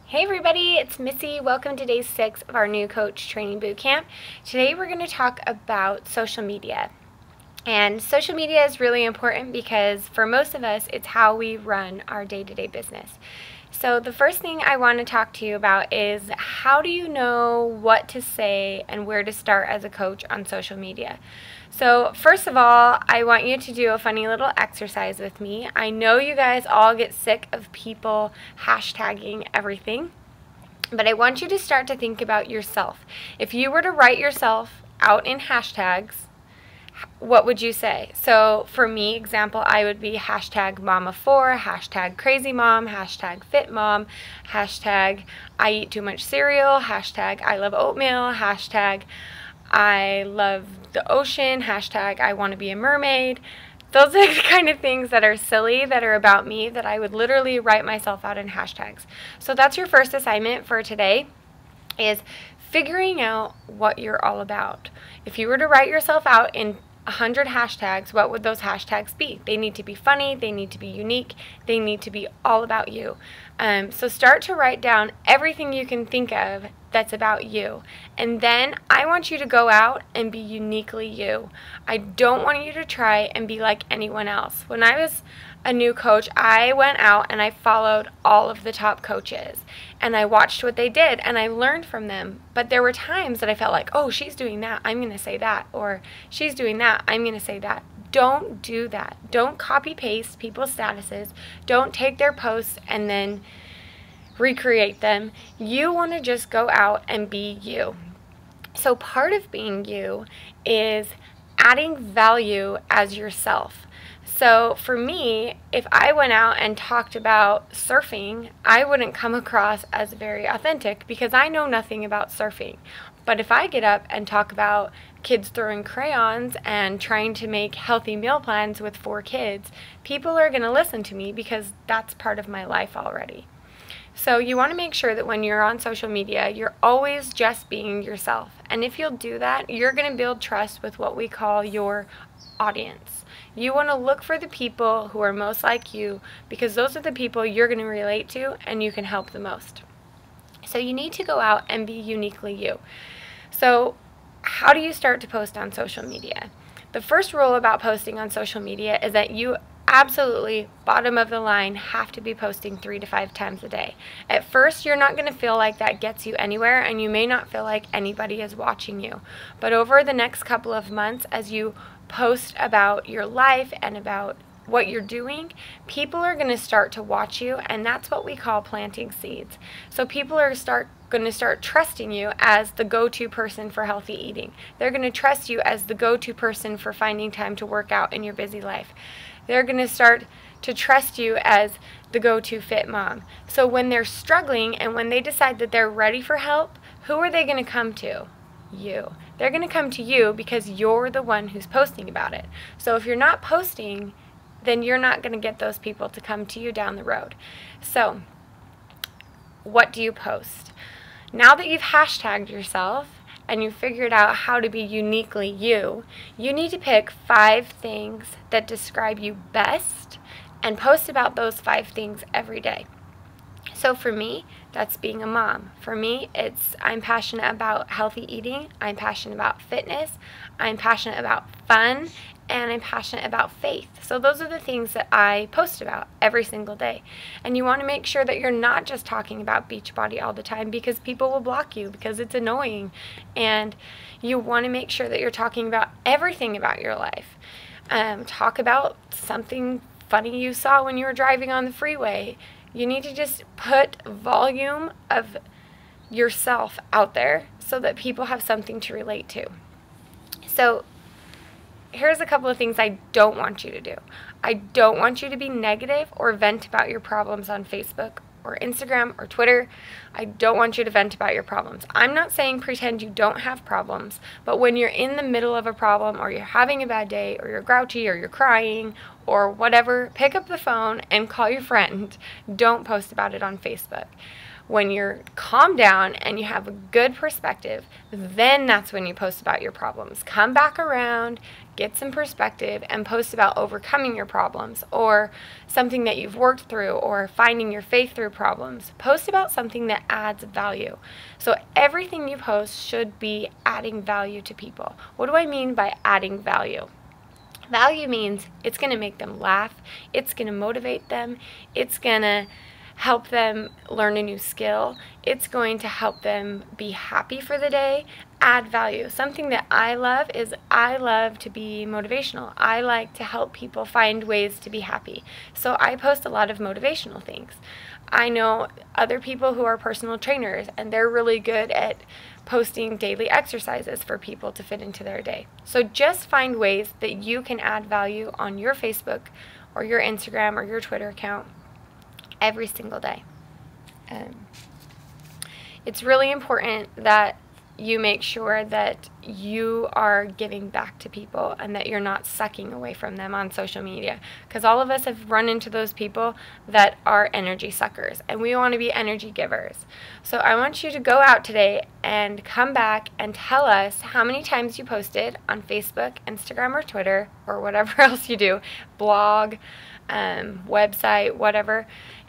Hey everybody, it's Missy. Welcome to day 6 of our new coach training boot camp. Today we're going to talk about social media. And social media is really important because for most of us, it's how we run our day-to-day business. So the first thing I want to talk to you about is how do you know what to say and where to start as a coach on social media? So first of all, I want you to do a funny little exercise with me. I know you guys all get sick of people hashtagging everything, but I want you to start to think about yourself. If you were to write yourself out in hashtags, what would you say? So for me, example, I would be hashtag mama4, hashtag crazy mom, hashtag fit mom, hashtag I eat too much cereal, hashtag I love oatmeal, hashtag I love the ocean, hashtag I want to be a mermaid. Those are the kind of things that are silly, that are about me, that I would literally write myself out in hashtags. So that's your first assignment for today, is figuring out what you're all about. If you were to write yourself out in 100 hashtags, what would those hashtags be? They need to be funny, they need to be unique, they need to be all about you. So start to write down everything you can think of that's about you. And then I want you to go out and be uniquely you. I don't want you to try and be like anyone else. When I was a new coach, I went out and I followed all of the top coaches and I watched what they did and I learned from them. But there were times that I felt like, oh, she's doing that, I'm going to say that, or she's doing that, I'm going to say that. Don't do that. Don't copy paste people's statuses. Don't take their posts and then recreate them. You want to just go out and be you. So part of being you is adding value as yourself. So for me, if I went out and talked about surfing, I wouldn't come across as very authentic because I know nothing about surfing. But if I get up and talk about kids throwing crayons and trying to make healthy meal plans with 4 kids, people are going to listen to me because that's part of my life already. So you want to make sure that when you're on social media, you're always just being yourself. And if you'll do that, you're going to build trust with what we call your audience. You want to look for the people who are most like you because those are the people you're going to relate to and you can help the most. So you need to go out and be uniquely you. So how do you start to post on social media? The first rule about posting on social media is that you absolutely, bottom of the line, have to be posting 3 to 5 times a day. At first, you're not going to feel like that gets you anywhere, and you may not feel like anybody is watching you. But over the next couple of months, as you post about your life and about what you're doing, people are going to start to watch you, and that's what we call planting seeds. So people are going to start trusting you as the go-to person for healthy eating. They're going to trust you as the go-to person for finding time to work out in your busy life. They're going to start to trust you as the go-to fit mom. So when they're struggling and when they decide that they're ready for help, who are they going to come to? You. They're going to come to you because you're the one who's posting about it. So if you're not posting, then you're not going to get those people to come to you down the road. So what do you post? Now that you've hashtagged yourself and you figured out how to be uniquely you, you need to pick 5 things that describe you best and post about those 5 things every day. So for me, that's being a mom. For me, it's I'm passionate about healthy eating, I'm passionate about fitness, I'm passionate about fun, and I'm passionate about faith. So those are the things that I post about every single day. And you want to make sure that you're not just talking about Beachbody all the time because people will block you because it's annoying. And you want to make sure that you're talking about everything about your life. Talk about something funny you saw when you were driving on the freeway. You need to just put volume of yourself out there so that people have something to relate to. So here's a couple of things I don't want you to do. I don't want you to be negative or vent about your problems on Facebook or Instagram or Twitter. I don't want you to vent about your problems. I'm not saying pretend you don't have problems, but when you're in the middle of a problem or you're having a bad day or you're grouchy or you're crying or whatever, pick up the phone and call your friend. Don't post about it on Facebook. When you're calmed down and you have a good perspective, then that's when you post about your problems. Come back around, get some perspective, and post about overcoming your problems or something that you've worked through or finding your faith through problems. Post about something that adds value. So everything you post should be adding value to people. What do I mean by adding value? Value means it's going to make them laugh, it's going to motivate them, it's going to help them learn a new skill, it's going to help them be happy for the day. Add value. Something that I love is I love to be motivational. I like to help people find ways to be happy. So I post a lot of motivational things. I know other people who are personal trainers, and they're really good at posting daily exercises for people to fit into their day. So just find ways that you can add value on your Facebook or your Instagram or your Twitter account every single day. It's really important that you make sure that you are giving back to people and that you're not sucking away from them on social media, because all of us have run into those people that are energy suckers, and we want to be energy givers. So I want you to go out today and come back and tell us how many times you posted on Facebook, Instagram, or Twitter, or whatever else you do, blog, website, whatever.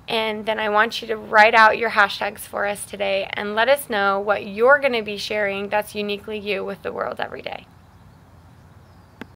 And then I want you to write out your hashtags for us today and let us know what you're going to be sharing that's uniquely you with the world every day.